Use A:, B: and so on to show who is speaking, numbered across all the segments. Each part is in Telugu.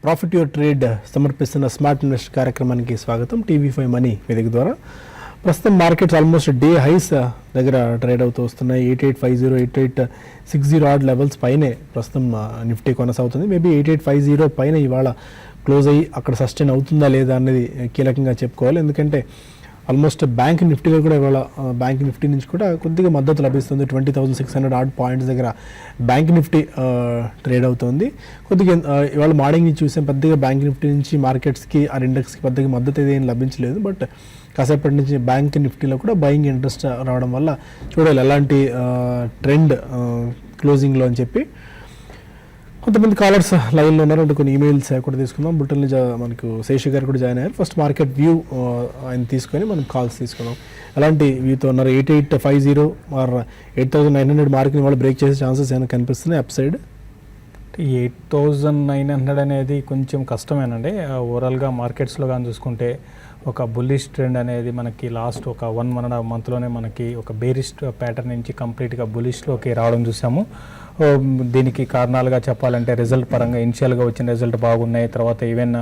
A: ప్రాఫిట్ యువర్ ట్రేడ్ సమర్పిస్తున్న స్మార్ట్ ఇన్వెస్ట్ కార్యక్రమానికి స్వాగతం. టీవీ5 మనీ వేదిక ద్వారా ప్రస్తుతం మార్కెట్స్ ఆల్మోస్ట్ డే హైస్ దగ్గర ట్రేడ్ అవుతూ వస్తున్నాయి. 8850 8860 ఆడ్ లెవెల్స్ పైనే ప్రస్తుతం నిఫ్టీ కొనసాగుతుంది. మేబీ 8850 పైన ఇవాళ క్లోజ్ అయ్యి అక్కడ సస్టైన్ అవుతుందా లేదా అనేది కీలకంగా చెప్పుకోవాలి. ఎందుకంటే ఆల్మోస్ట్ బ్యాంక్ నిఫ్టీలో కూడా ఇవాళ బ్యాంక్ నిఫ్టీ నుంచి కూడా కొద్దిగా మద్దతు లభిస్తుంది. 20,600 ఆడ్ పాయింట్స్ దగ్గర బ్యాంక్ నిఫ్టీ ట్రేడ్ అవుతుంది. కొద్దిగా ఇవాళ మార్నింగ్ నుంచి చూసాం, పెద్దగా బ్యాంక్ నిఫ్టీ నుంచి మార్కెట్స్కి ఆ ఇండెక్స్కి పెద్దగా మద్దతు ఏదేం లభించలేదు. బట్ కాసేపటి నుంచి బ్యాంక్ నిఫ్టీలో కూడా బయింగ్ ఇంట్రెస్ట్ రావడం వల్ల చూడాలి ఎలాంటి ట్రెండ్ క్లోజింగ్లో అని చెప్పి. కొంతమంది కాలర్స్ లైన్లో ఉన్నారు, అంటే కొన్ని ఈమెయిల్స్ కూడా తీసుకుందాం. బుట్టల్ని మనకు శేషి గారు కూడా జాయిన్ అయ్యారు. ఫస్ట్ మార్కెట్ వ్యూ ఆయన తీసుకొని మనం కాల్స్ తీసుకుందాం. ఎలాంటి వ్యూతో ఉన్నారు? 8850 ఆర్ 8900 మార్కెట్ని వాళ్ళు బ్రేక్ చేసే ఛాన్సెస్ ఏమైనా కనిపిస్తున్నాయి అప్ సైడ్?
B: 8900 అనేది కొంచెం కష్టమేనండి. ఓవరాల్గా మార్కెట్స్లో కానీ చూసుకుంటే ఒక బుల్లిష్ ట్రెండ్ అనేది మనకి లాస్ట్ ఒక 1.5 మంత్లోనే మనకి ఒక బేరిష్ ప్యాటర్న్ నుంచి కంప్లీట్గా బుల్లిష్లోకి రావడం చూసాము. దీనికి కారణాలుగా చెప్పాలంటే రిజల్ట్ పరంగా ఇనిషియల్గా వచ్చిన రిజల్ట్ బాగున్నాయి. తర్వాత ఈవెన్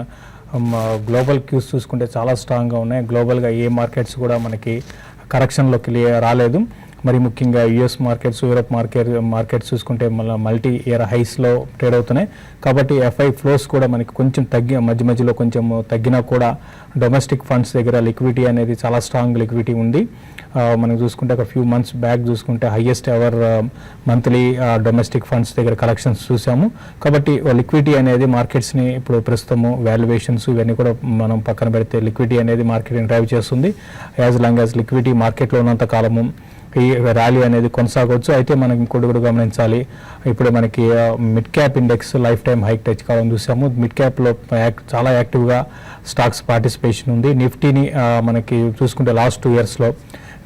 B: గ్లోబల్ క్యూస్ చూసుకుంటే చాలా స్ట్రాంగ్గా ఉన్నాయి. గ్లోబల్గా ఏ మార్కెట్స్ కూడా మనకి కరెక్షన్లోకి రాలేదు. మరి ముఖ్యంగా యుఎస్ మార్కెట్స్, యూరోప్ మార్కెట్స్ చూసుకుంటే మళ్ళీ మల్టీ ఇయర్ హైస్లో ట్రేడ్ అవుతున్నాయి. కాబట్టి ఎఫ్ఐ ఫ్లోస్ కూడా మనకి కొంచెం మధ్య మధ్యలో కొంచెం తగ్గినా కూడా డొమెస్టిక్ ఫండ్స్ దగ్గర లిక్విడిటీ అనేది చాలా స్ట్రాంగ్ లిక్విడిటీ ఉంది. మనం చూసుకుంటే ఒక ఫ్యూ మంత్స్ బ్యాక్ చూసుకుంటే highest ever monthly domestic funds దగ్గర కలెక్షన్స్ చూసాము. కాబట్టి లిక్విడిటీ అనేది మార్కెట్స్ని ఇప్పుడు ప్రస్తుతము వాల్యుయేషన్స్ ఇవన్నీ కూడా మనం పక్కన పెడితే లిక్విడిటీ అనేది మార్కెట్ని డ్రైవ్ చేస్తుంది. యాజ్ లాంగ్ యాజ్ లిక్విడిటీ మార్కెట్లో ఉన్నంత కాలము ఈ ర్యాలీ అనేది కొనసాగవచ్చు. అయితే మనం ఇంకోటి కూడా గమనించాలి, ఇప్పుడు మనకి mid cap index life time hike touch కావడం చూసాము. మిడ్ క్యాప్లో చాలా యాక్టివ్గా స్టాక్స్ పార్టిసిపేషన్ ఉంది. నిఫ్టీని మనకి చూసుకుంటే లాస్ట్ 2 ఇయర్స్లో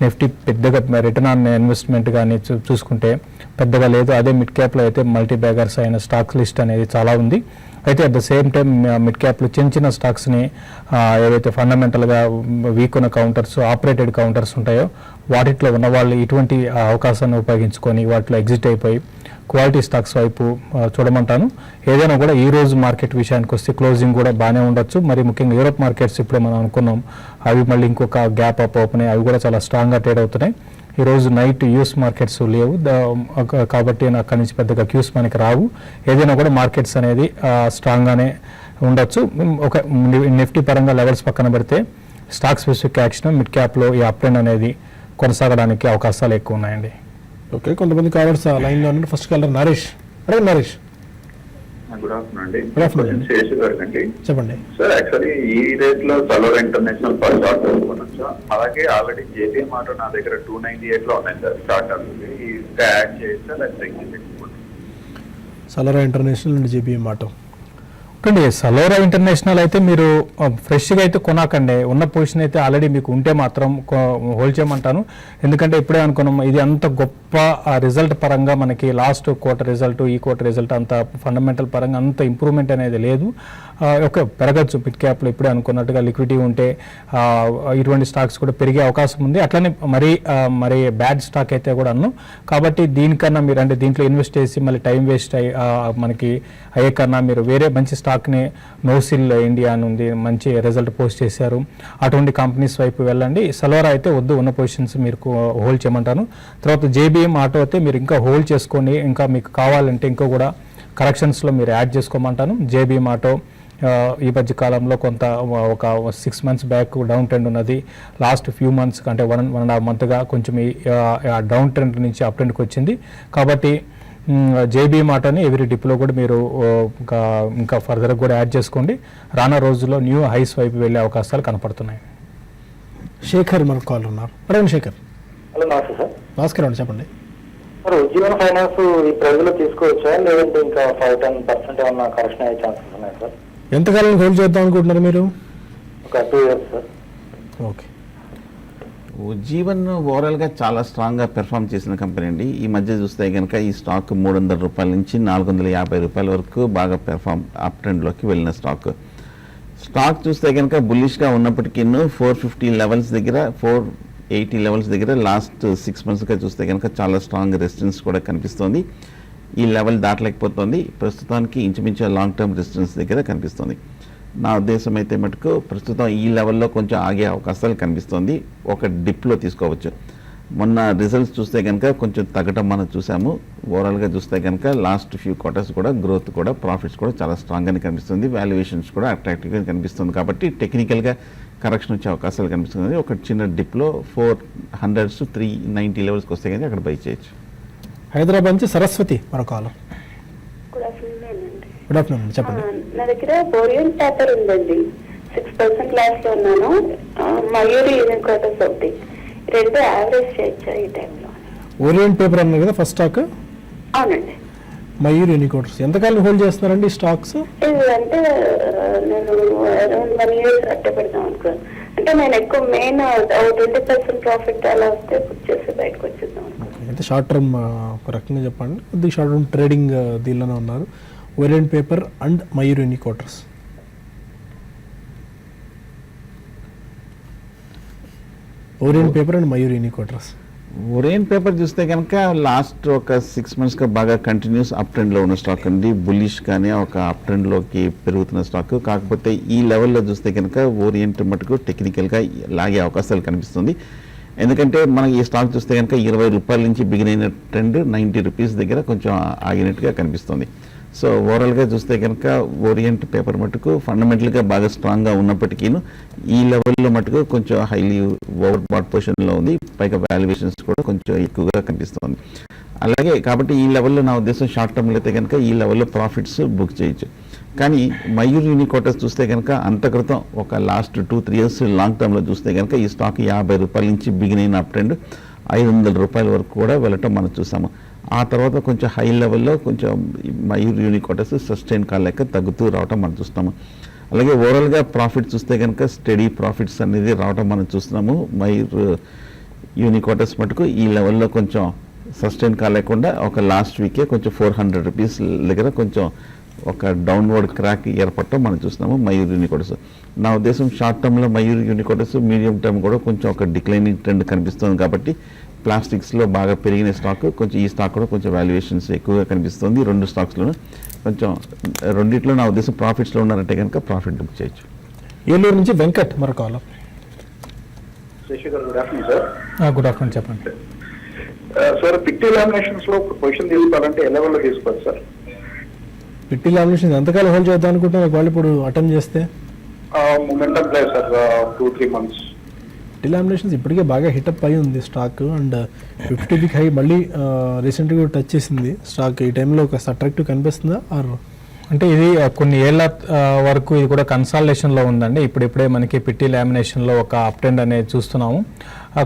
B: నిఫ్టీ పెద్దగా రిటర్న్ ఆన్ ఇన్వెస్ట్మెంట్ కానీ చూసుకుంటే పెద్దగా లేదు. అదే మిడ్ క్యాప్లో అయితే మల్టీ బ్యాగర్స్ అయిన స్టాక్స్ లిస్ట్ అనేది చాలా ఉంది. అయితే at the same time mid క్యాప్లో చిన్న స్టాక్స్ని ఏవైతే ఫండమెంటల్గా వీక్ ఉన్న కౌంటర్స్, ఆపరేటెడ్ కౌంటర్స్ ఉంటాయో వాటిలో ఉన్న వాళ్ళు ఇటువంటి అవకాశాన్ని ఉపయోగించుకొని వాటిలో ఎగ్జిట్ అయిపోయి క్వాలిటీ స్టాక్స్ వైపు చూడమంటాను. ఏదైనా కూడా ఈ రోజు మార్కెట్ విషయానికి వస్తే క్లోజింగ్ కూడా బాగానే ఉండొచ్చు. మరి ముఖ్యంగా యూరోప్ మార్కెట్స్ ఇప్పుడు మనం అనుకున్నాం అవి మళ్ళీ ఇంకొక గ్యాప్ అప్ ఓపెన్ అయ్యి అవి కూడా చాలా స్ట్రాంగ్గా ట్రేడ్ అవుతున్నాయి. ఈరోజు నైట్ యూఎస్ మార్కెట్స్ లేవు కాబట్టి అక్కడి నుంచి పెద్దగా క్యూస్ మనకి రావు. ఏదైనా కూడా మార్కెట్స్ అనేది స్ట్రాంగ్గానే ఉండొచ్చు. ఒక నిఫ్టీ పరంగా లెవెల్స్ పక్కన పెడితే స్టాక్ స్పెసిఫిక్ యాక్షన్ మిడ్ క్యాప్లో ఈ అప్ ట్రెండ్ అనేది కొనసాగడానికి అవకాశాలు ఎక్కువ ఉన్నాయండి.
A: ఓకే, కొంతమంది కాలర్స్ లైన్లో ఉన్నారు. First caller Naresh. అరే నరేష్,
C: గుడ్ ఆఫ్టర్నూన్ అండి.
A: Good afternoon.
C: శేషు గారు అండి.
A: చెప్పండి
C: సార్, యాక్చువల్లీ ఈ రేట్ లో సలోరా ఇంటర్నేషనల్ ఫస్ట్ షార్ట్ తీసుకున్నాం సార్. అలాగే ఆల్రెడీ జేపీ మాట నా దగ్గర 298 లో ఉన్నాయి సార్ షార్ట్ టర్మ్స్. ఇంకా యాడ్ చేయొచ్చా లేకపోతే
A: Salora International and JBM auto?
B: Okay, Salora International అయితే మీరు ఫ్రెష్గా అయితే కొనకండి. ఉన్న పొజిషన్ అయితే ఆల్రెడీ మీకు ఉంటే మాత్రం హోల్డ్ చేయమంటాను. ఎందుకంటే ఇప్పుడే అనుకున్నాం ఇది అంత గొప్ప రిజల్ట్ పరంగా మనకి లాస్ట్ క్వార్టర్ రిజల్ట్ ఈ క్వార్టర్ రిజల్ట్ అంత ఫండమెంటల్ పరంగా అంత ఇంప్రూవ్మెంట్ అనేది లేదు. ఒక పెరగచ్చు మిడ్ క్యాప్లో ఇప్పుడే అనుకున్నట్టుగా లిక్విడిటీ ఉంటే ఇటువంటి స్టాక్స్ కూడా పెరిగే అవకాశం ఉంది. అట్లనే మరి బ్యాడ్ స్టాక్ అయితే కూడా అన్ను. కాబట్టి దీనికన్నా మీరు అంటే దీంట్లో ఇన్వెస్ట్ చేసి మళ్ళీ టైం వేస్ట్ మనకి అయ్యే కన్నా మీరు వేరే మంచి స్టాక్ని నోసిల్ ఇండియా అని ఉంది, మంచి రిజల్ట్ పోస్ట్ చేశారు, అటువంటి కంపెనీస్ వైపు వెళ్ళండి. సలోరా అయితే వద్దు, ఉన్న పొజిషన్స్ మీరు హోల్డ్ చేయమంటాను. తర్వాత జేబీఎం ఆటో అయితే మీరు ఇంకా హోల్డ్ చేసుకోండి. ఇంకా మీకు కావాలంటే ఇంకా కూడా కరెక్షన్స్లో మీరు యాడ్ చేసుకోమంటాను. జేబీఎం ఆటో ఈ మధ్య కాలంలో కొంత ఒక 6 months బ్యాక్ డౌన్ ట్రెండ్ ఉన్నది. లాస్ట్ ఫ్యూ మంత్స్ అంటే 1.5 monthగా కొంచెం డౌన్ ట్రెండ్ నుంచి అప్ ట్రెండ్కి వచ్చింది. కాబట్టి జేబీఎం ఆటోని ఎవరీ డిప్లో కూడా మీరు ఇంకా ఫర్దర్ కూడా యాడ్ చేసుకోండి. రానున్న రోజుల్లో న్యూ హైస్ వైపు వెళ్ళే అవకాశాలు కనపడుతున్నాయి.
A: శేఖర్ మనకు కాల్ ఉన్నారు. అడగండి శేఖర్.
D: హలో, నమస్తే సార్.
A: నమస్కారం అండి, చెప్పండి.
D: సార్, ఉజ్జీవన ఫైనాన్స్ ఈ ప్రైజ్లో తీసుకోవచ్చా లేదంటే ఇంకా 5-10% ఏమన్నా కరెక్షన్ అయ్యే ఛాన్సెస్ ఉన్నాయి సార్?
A: ఎంతకాలం హోల్డ్ చేద్దాం అనుకుంటున్నారు మీరు?
D: ఒక 2 years సార్.
A: ఓకే,
E: ఉజ్జీవన్ ఓవరాల్గా చాలా స్ట్రాంగ్గా పెర్ఫామ్ చేసిన కంపెనీ అండి. ఈ మధ్య చూస్తే కనుక ఈ స్టాక్ 300 రూపాయల నుంచి 450 రూపాయల వరకు బాగా పెర్ఫామ్ అప్ ట్రెండ్లోకి వెళ్ళిన స్టాక్ చూస్తే కనుక బుల్లిష్గా ఉన్నప్పటికీ 450 లెవెల్స్ దగ్గర 480 లెవెల్స్ దగ్గర లాస్ట్ 6 monthsగా చూస్తే కనుక చాలా స్ట్రాంగ్ రెసిస్టెన్స్ కూడా కనిపిస్తోంది. ఈ లెవెల్ దాటలేకపోతుంది. ప్రస్తుతానికి ఇంచుమించు లాంగ్ టర్మ్ రెసిస్టెన్స్ దగ్గర కనిపిస్తుంది. నా ఉద్దేశం అయితే మటుకు ప్రస్తుతం ఈ లెవెల్లో కొంచెం ఆగే అవకాశాలు కనిపిస్తుంది. ఒక డిప్లో తీసుకోవచ్చు. మొన్న రిజల్ట్స్ చూస్తే కనుక కొంచెం తగ్గటం మనం చూసాము. ఓవరాల్గా చూస్తే కనుక లాస్ట్ ఫ్యూ క్వార్టర్స్ కూడా గ్రోత్ కూడా ప్రాఫిట్స్ కూడా చాలా స్ట్రాంగ్గానే కనిపిస్తుంది. వాల్యుయేషన్స్ కూడా అట్రాక్టివ్గా కనిపిస్తుంది. కాబట్టి టెక్నికల్గా కరెక్షన్ వచ్చే అవకాశాలు కనిపిస్తుంది. ఒక చిన్న డిప్లో 400 to 390 లెవెల్స్కి వస్తే కనుక అక్కడ బై చేయొచ్చు.
A: హైదరాబాద్ నుంచి సరస్వతి మరో కాలం.
F: గుడ్ ఆఫ్టర్నూన్ అండి.
A: గుడ్ ఆఫ్టర్నూన్, చెప్పండి.
F: నా దగ్గర బోరియన్ పేపర్ ఉందండి. 6% క్లాస్ లో ఉన్నాను. మయూరి యూనియన్ క్వార్టర్స్ ఒకటి, రెండు యావరేజ్ చేయొచ్చా ఈ టైంలో?
A: ఓరియంట్ పేపర్ అన్నారు కదా ఫస్ట్ స్టాక్.
F: అవునండి.
A: మయూర్ యూనికోర్స్ ఎంతకాలం హోల్డ్ చేస్తున్నారండి ఈ స్టాక్స్?
F: ఇది అంటే నేను అరౌండ్ 1 year అట్టే పెడదాం అనుకున్నాను. అంటే నేను ఎక్కువ మెయిన్ 20% ప్రాఫిట్ అలా వస్తే బుక్ చేసి బయటకు వచ్చేద్దాం అనుకున్నాను.
A: అయితే షార్ట్ టర్మ్ ఒక రకంగా చెప్పండి, కొద్దిగా షార్ట్ టర్మ్ ట్రేడింగ్ దీనిలోనే ఉన్నారు. Orient Paper and Mayur Uniquoters. Orient Paper and Mayur Uniquoters.
E: Orient Paper చూస్తే కనుక లాస్ట్ ఒక 6 monthsగా బాగా కంటిన్యూస్ అప్ ట్రెండ్లో ఉన్న స్టాక్ అండి. బుల్లిష్ కానీ ఒక అప్ ట్రెండ్లోకి పెరుగుతున్న స్టాక్. కాకపోతే ఈ లెవెల్లో చూస్తే కనుక ఓరియంట్ మటుకు టెక్నికల్గా లాగే అవకాశాలు కనిపిస్తుంది. ఎందుకంటే మనం ఈ స్టాక్ చూస్తే కనుక 20 రూపాయల నుంచి బిగిన్ అయిన ట్రెండ్ 90 రూపీస్ దగ్గర కొంచెం ఆగినట్టుగా కనిపిస్తుంది. సో ఓవరాల్గా చూస్తే కనుక ఓరియంట్ పేపర్ మటుకు ఫండమెంటల్గా బాగా స్ట్రాంగ్గా ఉన్నప్పటికీ ఈ లెవెల్లో మటుకు కొంచెం హైలీ ఓవర్ బాట్ పొజిషన్లో ఉంది. పైగా వాల్యుయేషన్స్ కూడా కొంచెం ఎక్కువగా కనిపిస్తుంది. అలాగే కాబట్టి ఈ లెవెల్లో నా ఉద్దేశం షార్ట్ టర్మ్లో అయితే కనుక ఈ లెవెల్లో ప్రాఫిట్స్ బుక్ చేయొచ్చు. కానీ మయూర్ యూనికోర్స్ చూస్తే కనుక అంత క్రితం ఒక లాస్ట్ 2-3 years లాంగ్ టర్మ్లో చూస్తే కనుక ఈ స్టాక్ 50 రూపాయల నుంచి బిగిన్ అయిన అప్ ట్రెండ్ 500 రూపాయల వరకు కూడా వెళ్ళటం మనం చూసాము. ఆ తర్వాత కొంచెం హై లెవెల్లో కొంచెం మయూర్ యూనికోర్స్ సస్టైన్ కాలేక తగ్గుతూ రావటం మనం చూస్తున్నాము. అలాగే ఓవరాల్గా ప్రాఫిట్స్ చూస్తే కనుక స్టడీ ప్రాఫిట్స్ అనేది రావటం మనం చూస్తున్నాము. మయూర్ యూనికోర్స్ మటుకు ఈ లెవెల్లో కొంచెం సస్టైన్ కాలేకుండా ఒక లాస్ట్ వీకే కొంచెం 400 రూపీస్ దగ్గర కొంచెం ఒక డౌన్వర్డ్ క్రాక్ ఏర్పడటం మనం చూస్తున్నాము మయూర్ యూనికోర్స్. నా ఉద్దేశం షార్ట్ టర్మ్లో మయూర్ యూనికోర్స్, మీడియం టర్మ్ కూడా కొంచెం ఒక డిక్లైనింగ్ ట్రెండ్ కనిపిస్తుంది. కాబట్టి ప్లాస్టిక్స్లో బాగా పెరిగిన స్టాక్ కొంచెం ఈ స్టాక్ కూడా కొంచెం వాల్యుయేషన్స్ ఎక్కువగా కనిపిస్తుంది. 2 స్టాక్స్లోనూ కొంచెం రెండిట్లో నా ఉద్దేశం ప్రాఫిట్స్లో ఉన్నారంటే కనుక ప్రాఫిట్ బుక్ చేయొచ్చు.
A: ఏలూరు నుంచి వెంకట్ మరో కాలం.
C: Sasidhar, good afternoon sir.
B: Good afternoon, చెప్పండి.
C: సార్ పిట్టి లామినేషన్స్ లో పొజిషన్ తీసుకోవాలంటే ఏ లెవెల్లో తీసుకోవచ్చు సార్?
A: పిట్టి లామినేషన్ ఎంతకాలం హోల్డ్ చేద్దాం అనుకుంటున్నారు వాళ్ళు ఇప్పుడు అటెంప్ట్ చేస్తే?
C: Momentum place sir 2-3 months.
A: Pitti laminations ఇప్పటికే బాగా హిటప్ అయి ఉంది స్టాక్. అండ్ 50 వీక్ హై మళ్ళీ రీసెంట్గా టచ్ చేసింది స్టాక్. ఈ టైంలో ఒక అట్రాక్టివ్ కనిపిస్తుందా? ఆర్
B: అంటే ఇది కొన్ని ఏళ్ల వరకు ఇది కూడా కన్సాలిడేషన్లో ఉందండి. ఇప్పుడిప్పుడే మనకి పిట్టి లామినేషన్లో ఒక అప్ ట్రెండ్ అనేది చూస్తున్నాము.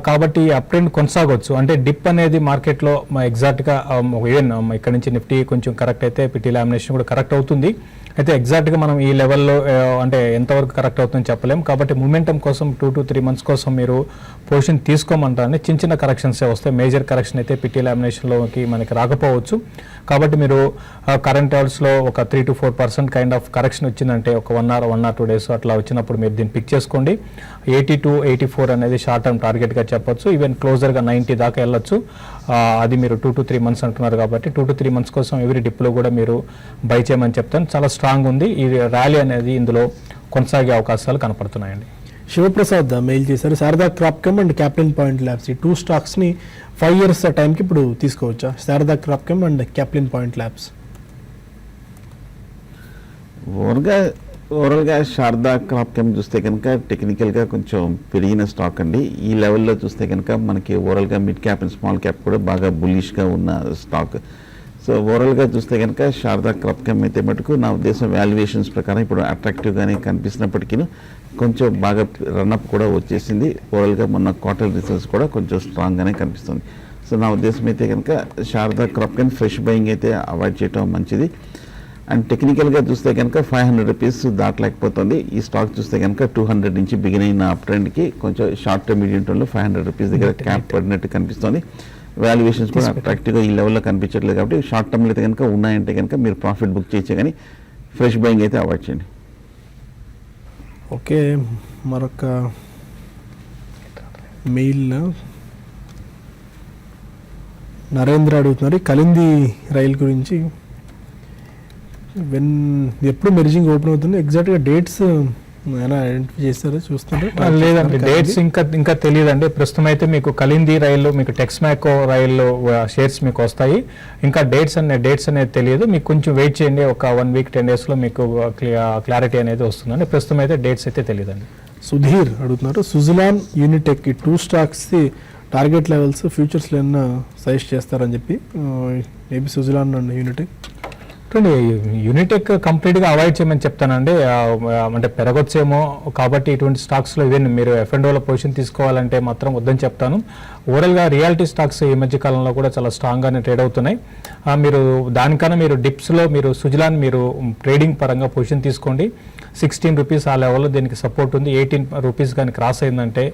B: కాబట్టి ఈ అప్ ట్రెండ్ కొనసాగవచ్చు. అంటే డిప్ అనేది మార్కెట్లో ఎగ్జాక్ట్గా ఈవెన్ ఇక్కడ నుంచి నిఫ్టీ కొంచెం కరెక్ట్ అయితే పిట్టి లామినేషన్ కూడా కరెక్ట్ అవుతుంది. అయితే ఎగ్జాక్ట్గా మనం ఈ లెవెల్లో అంటే ఎంతవరకు కరెక్ట్ అవుతుందని చెప్పలేం. కాబట్టి మూమెంటం కోసం 2 to 3 months కోసం మీరు పొజిషన్ తీసుకోమంటారని చిన్న చిన్న కరెక్షన్సే వస్తాయి. మేజర్ కరెక్షన్ అయితే పిట్టి లామినేషన్లోకి మనకి రాకపోవచ్చు. కాబట్టి మీరు కరెంట్ లెవెల్స్లో ఒక 3 to 4% కైండ్ ఆఫ్ కరెక్షన్ వచ్చిందంటే ఒక 1 or 2 days అట్లా వచ్చినప్పుడు మీరు దీన్ని పిక్ చేసుకోండి. 80 to 84 అనేది షార్ట్ టర్మ్ టార్గెట్గా చెప్పొచ్చు. ఈవెన్ క్లోజర్గా 90 దాకా వెళ్ళొచ్చు. అది మీరు 2 to 3 months అంటున్నారు కాబట్టి 2 to 3 months కోసం ఎవ్రీ డిప్లో కూడా మీరు బై చేయమని చెప్తాను. చాలా స్ట్రాంగ్ ఉంది. ఈ ర్యాలీ అనేది ఇందులో కొనసాగే అవకాశాలు కనపడుతున్నాయండి.
A: శివప్రసాద్ మెయిల్ చేశారు. Sharada Cropchem and Caplin Point Labs ఈ 2 స్టాక్స్ని 5 years టైంకి ఇప్పుడు తీసుకోవచ్చా? Sharada Cropchem and Caplin Point Labs.
E: ఓవరాల్గా శారదా క్రాప్కమ్ చూస్తే కనుక టెక్నికల్గా కొంచెం పెరిగిన స్టాక్ అండి. ఈ లెవెల్లో చూస్తే కనుక మనకి ఓవరాల్గా mid cap and small cap కూడా బాగా బుల్లిష్గా ఉన్న స్టాక్. సో ఓవరాల్గా చూస్తే కనుక శారదా క్రాప్కమ్ అయితే మటుకు నా ఉద్దేశం వాల్యుయేషన్స్ ప్రకారం ఇప్పుడు అట్రాక్టివ్గానే కనిపిస్తున్నప్పటికీ కొంచెం బాగా రన్అప్ కూడా వచ్చేసింది. ఓవరాల్గా మొన్న క్వార్టర్ రిజల్ట్స్ కూడా కొంచెం స్ట్రాంగ్గానే కనిపిస్తుంది. సో నా ఉద్దేశం అయితే కనుక శారదా క్రాప్కమ్ ఫ్రెష్ బయింగ్ అయితే అవాయిడ్ చేయడం మంచిది. అండ్ టెక్నికల్గా చూస్తే కనుక 500 రూపీస్ దాటలేకపోతుంది. ఈ స్టాక్ చూస్తే కనుక 200 నుంచి బిగిన్ అయిన అప్ ట్రెండ్కి కొంచెం షార్ట్ టర్మ్ మీడియం టర్మ్లో 500 రూపీస్ దగ్గర క్యాప్ పడినట్టు కనిపిస్తుంది. వాల్యుయేషన్స్ కూడా అట్రాక్టివ్గా ఈ లెవెల్లో కనిపించట్లేదు. కాబట్టి షార్ట్ టర్మ్లో అయితే కనుక ఉన్నాయంటే కనుక మీరు ప్రాఫిట్ బుక్ చేయొచ్చు, కానీ ఫ్రెష్ బయింగ్ అయితే అవాయిడ్ చేయండి.
A: ఓకే, మరొక మెయిల్ నరేంద్ర అడుగుతున్నారు ఈ కలింది రైలు గురించి. ఎప్పుడు మెర్జింగ్ ఓపెన్ అవుతుంది, ఎగ్జాక్ట్గా డేట్స్ ఎలా ఐడెంటిఫై చేస్తారో చూస్తుంటే
B: లేదండి, డేట్స్ ఇంకా తెలియదండి. ప్రస్తుతం అయితే మీకు కలింది రైలు, మీకు టెక్స్మాకో రైలు షేర్స్ మీకు వస్తాయి. ఇంకా డేట్స్ అనేది తెలియదు. మీకు కొంచెం వెయిట్ చేయండి, ఒక 1 వీక్ 10 డేస్లో మీకు క్లారిటీ అనేది వస్తుందండి. ప్రస్తుతం అయితే డేట్స్ అయితే తెలియదండి.
A: సుధీర్ అడుగుతున్నారు సుజలాన్, యూనిటెక్ ఈ 2 స్టాక్స్కి టార్గెట్ లెవెల్స్ ఫ్యూచర్స్లో ఏమన్నా సజెస్ట్ చేస్తారని చెప్పి. Maybe Suzlon and Unitech.
B: Unitech కంప్లీట్గా అవాయిడ్ చేయమని చెప్తానండి. అంటే పెరగొచ్చేమో కాబట్టి ఇటువంటి స్టాక్స్లో ఈవెన్ మీరు F&Oలో పొజిషన్ తీసుకోవాలంటే మాత్రం వద్దని చెప్తాను. ఓవరాల్గా రియాలిటీ స్టాక్స్ ఈ మధ్య కాలంలో కూడా చాలా స్ట్రాంగ్గానే ట్రేడ్ అవుతున్నాయి. మీరు దానికన్నా మీరు డిప్స్లో మీరు సుజలాన్ మీరు ట్రేడింగ్ పరంగా పొజిషన్ తీసుకోండి. 16 రూపీస్ ఆ లెవెల్లో దీనికి సపోర్ట్ ఉంది. 18 రూపీస్ కానీ క్రాస్ అయిందంటే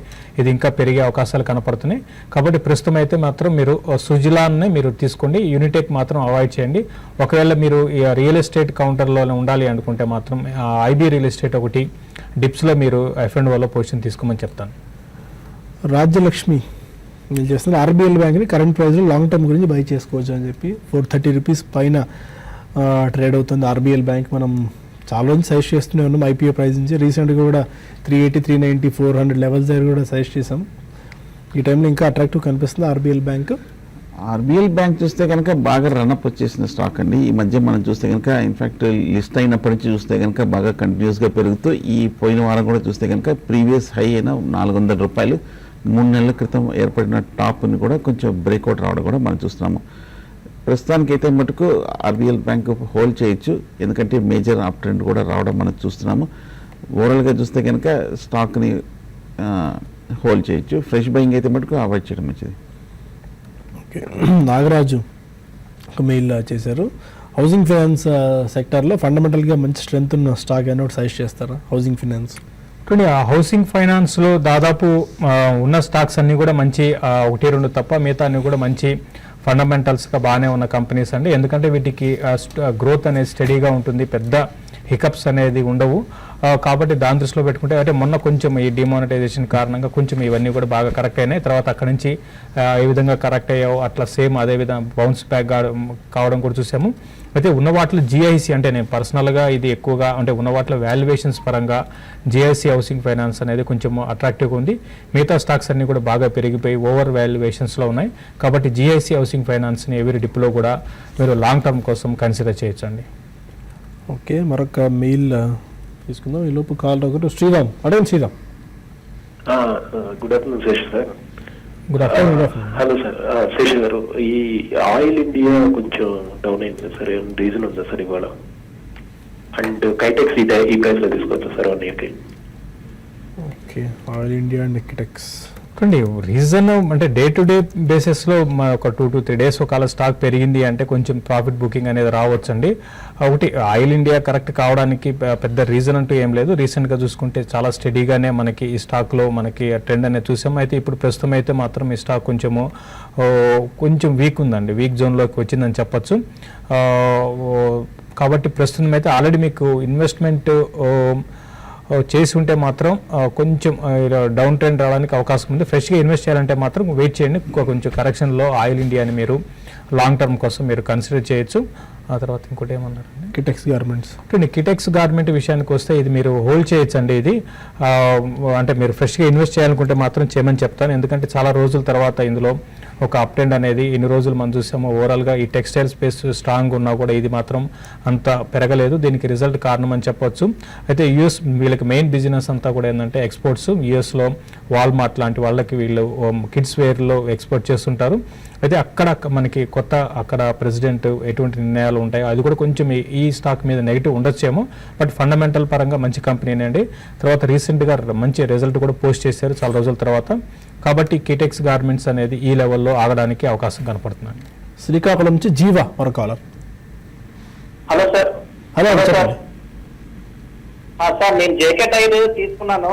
B: ఇది ఇంకా పెరిగే అవకాశాలు కనపడుతున్నాయి. కాబట్టి ప్రస్తుతం అయితే మాత్రం మీరు సుజలాన్ని మీరు తీసుకోండి. యూనిటెక్ మాత్రం అవాయిడ్ చేయండి. ఒకవేళ మీరు రియల్ ఎస్టేట్ కౌంటర్లోనే ఉండాలి అనుకుంటే మాత్రం IB రియల్ ఎస్టేట్ ఒకటి డిప్స్లో మీరు F&Oలో పొజిషన్ తీసుకోమని చెప్తాను.
A: రాజ్యలక్ష్మి నేను చేస్తున్న RBL బ్యాంక్ని కరెంట్ ప్రైస్లో లాంగ్ టర్మ్ గురించి బై చేసుకోవచ్చు అని చెప్పి 430 రూపీస్ పైన ట్రేడ్ అవుతుంది RBL బ్యాంక్. మనం చాలా రోజు సజెస్ట్ చేస్తూనే ఉన్నాం IPO ప్రైస్ నుంచి. రీసెంట్గా కూడా 380, 390, 400 లెవెల్స్ దగ్గర కూడా సజెస్ట్ చేసాం. ఈ టైంలో ఇంకా అట్రాక్టివ్ కనిపిస్తుంది RBL బ్యాంక్.
E: ఆర్బిఎల్ బ్యాంక్ చూస్తే కనుక బాగా రన్అప్ వచ్చేసిన స్టాక్ అండి. ఈ మధ్య మనం చూస్తే కనుక ఇన్ఫ్యాక్ట్ లిస్ట్ అయినప్పటి నుంచి చూస్తే కనుక బాగా కంటిన్యూస్గా పెరుగుతూ ఈ పోయిన వారం కూడా చూస్తే కనుక ప్రీవియస్ హై అయిన 400 రూపాయలు 3 నెలల క్రితం ఏర్పడిన టాప్ని కూడా కొంచెం బ్రేక్అవుట్ రావడం కూడా మనం చూస్తున్నాము. ప్రస్తుతానికైతే మటుకు ఆర్బిఎల్ బ్యాంక్ హోల్డ్ చేయొచ్చు, ఎందుకంటే మేజర్ అప్ ట్రెండ్ కూడా రావడం మనం చూస్తున్నాము. ఓవరాల్గా చూస్తే కనుక స్టాక్ని హోల్డ్ చేయొచ్చు. ఫ్రెష్ బయింగ్ అయితే మటుకు అవాయిడ్ చేయడం మంచిది.
A: ఓకే, నాగరాజు ఒక మెయిల్ చేశారు. హౌసింగ్ ఫైనాన్స్ సెక్టార్లో ఫండమెంటల్గా మంచి స్ట్రెంత్ ఉన్న స్టాక్ అని ఒకటి సజెస్ట్ చేస్తారా? హౌసింగ్ ఫైనాన్స్
B: హౌసింగ్ ఫైనాన్స్లో దాదాపు ఉన్న స్టాక్స్ అన్నీ కూడా మంచి 1-2 తప్ప మిగతా అన్నీ కూడా మంచి ఫండమెంటల్స్గా బాగానే ఉన్న కంపెనీస్ అండి. ఎందుకంటే వీటికి గ్రోత్ అనేది స్టడీగా ఉంటుంది, పెద్ద హికప్స్ అనేది ఉండవు. కాబట్టి దాని దృష్టిలో పెట్టుకుంటే అంటే మొన్న కొంచెం ఈ డిమానిటైజేషన్ కారణంగా కొంచెం ఇవన్నీ కూడా బాగా కరెక్ట్ అయినాయి. తర్వాత అక్కడి నుంచి ఏ విధంగా కరెక్ట్ అయ్యావు అట్లా సేమ్ అదే విధంగా బౌన్స్ బ్యాక్ కావడం కూడా చూసాము. అయితే ఉన్న వాటిలో GIC అంటే నేను పర్సనల్గా ఇది ఎక్కువగా అంటే ఉన్న వాటిలో వాల్యుయేషన్స్ పరంగా GIC హౌసింగ్ ఫైనాన్స్ అనేది కొంచెం అట్రాక్టివ్గా ఉంది. మిగతా స్టాక్స్ అన్నీ కూడా బాగా పెరిగిపోయి ఓవర్ వాల్యుయేషన్స్లో ఉన్నాయి. కాబట్టి GIC హౌసింగ్ ఫైనాన్స్ని ఎవరి డిప్లో కూడా మీరు లాంగ్ టర్మ్ కోసం కన్సిడర్ చేయొచ్చండి.
A: ఓకే, మరొక మెయిల్ తీసుకుందాం. ఈ లోపు కాల్ ఒకటి శ్రీరామ్ అడగండి. Sriram
G: good afternoon Seshan sir.
A: Good afternoon.
G: Hello sir, Seshan garu, ఈ ఆయిల్ ఇండియా కొంచెం డౌన్ అయింది సార్, ఏమైనా రీజన్ ఉందా సార్ ఇవాళ? అండ్ కైటెక్స్ ఈ ప్రైస్ లో తీసుకోవచ్చా సార్ 1 year కి?
A: Okay, Oil India and Kitex
B: reason అంటే డే టు డే బేసిస్లో ఒక 2 to 3 days ఒకవేళ స్టాక్ పెరిగింది అంటే కొంచెం ప్రాఫిట్ బుకింగ్ అనేది రావచ్చండి. ఒకటి ఆయిల్ ఇండియా కరెక్ట్ కావడానికి పెద్ద రీజన్ అంటూ ఏం లేదు. రీసెంట్గా చూసుకుంటే చాలా స్టడీగానే మనకి ఈ స్టాక్లో మనకి ట్రెండ్ అనేది చూసాం. అయితే ఇప్పుడు ప్రస్తుతం అయితే మాత్రం ఈ స్టాక్ కొంచెం వీక్ ఉందండి, వీక్ జోన్లోకి వచ్చిందని చెప్పచ్చు. కాబట్టి ప్రస్తుతం అయితే ఆల్రెడీ మీకు ఇన్వెస్ట్మెంట్ చేసి ఉంటే మాత్రం కొంచెం డౌన్ ట్రెండ్ రావడానికి అవకాశం ఉంది. ఫ్రెష్గా ఇన్వెస్ట్ చేయాలంటే మాత్రం వెయిట్ చేయండి. కొంచెం కరెక్షన్లో ఆయిల్ ఇండియాని మీరు లాంగ్ టర్మ్ కోసం మీరు కన్సిడర్ చేయొచ్చు. ఆ తర్వాత ఇంకోటి ఏమన్నారండి?
A: కిటెక్స్ గార్మెంట్స్.
B: కిటెక్స్ గార్మెంట్ విషయానికి వస్తే ఇది మీరు హోల్డ్ చేయొచ్చండి. ఇది అంటే మీరు ఫ్రెష్గా ఇన్వెస్ట్ చేయాలనుకుంటే మాత్రం చేయమని చెప్తాను. ఎందుకంటే చాలా రోజుల తర్వాత ఇందులో ఒక అప్ ట్రెండ్ అనేది ఇన్ని రోజులు మనం చూసాము. ఓవరాల్గా ఈ టెక్స్టైల్ స్పేస్ స్ట్రాంగ్ ఉన్నా కూడా ఇది మాత్రం అంత పెరగలేదు. దీనికి రిజల్ట్ కారణం అని చెప్పొచ్చు. అయితే యూఎస్ వీళ్ళకి మెయిన్ బిజినెస్ అంతా కూడా ఏంటంటే ఎక్స్పోర్ట్స్. యూఎస్లో వాల్మార్ట్ లాంటి వాళ్ళకి వీళ్ళు కిడ్స్ వేర్లో ఎక్స్పోర్ట్ చేస్తుంటారు. అయితే అక్కడ మనకి అక్కడ ప్రెసిడెంట్ ఎటువంటి నిర్ణయాలు ఉంటాయో అది కూడా కొంచెం ఈ స్టాక్ మీద నెగిటివ్ ఉండొచ్చేమో. బట్ ఫండమెంటల్ పరంగా మంచి కంపెనీనండి. తర్వాత రీసెంట్గా మంచి రిజల్ట్ కూడా పోస్ట్ చేశారు చాలా రోజుల తర్వాత. కాబట్టి కిటెక్స్ గార్మెంట్స్ అనేది ఈ లెవెల్లో ఆగడానికి అవకాశం కనపడుతుంది.
A: శ్రీకాకుళం నుంచి జీవా మరో caller.
D: Hello sir.
A: Hello sir.
D: Sir నేను జేకే టైర్ తీసుకున్నాను,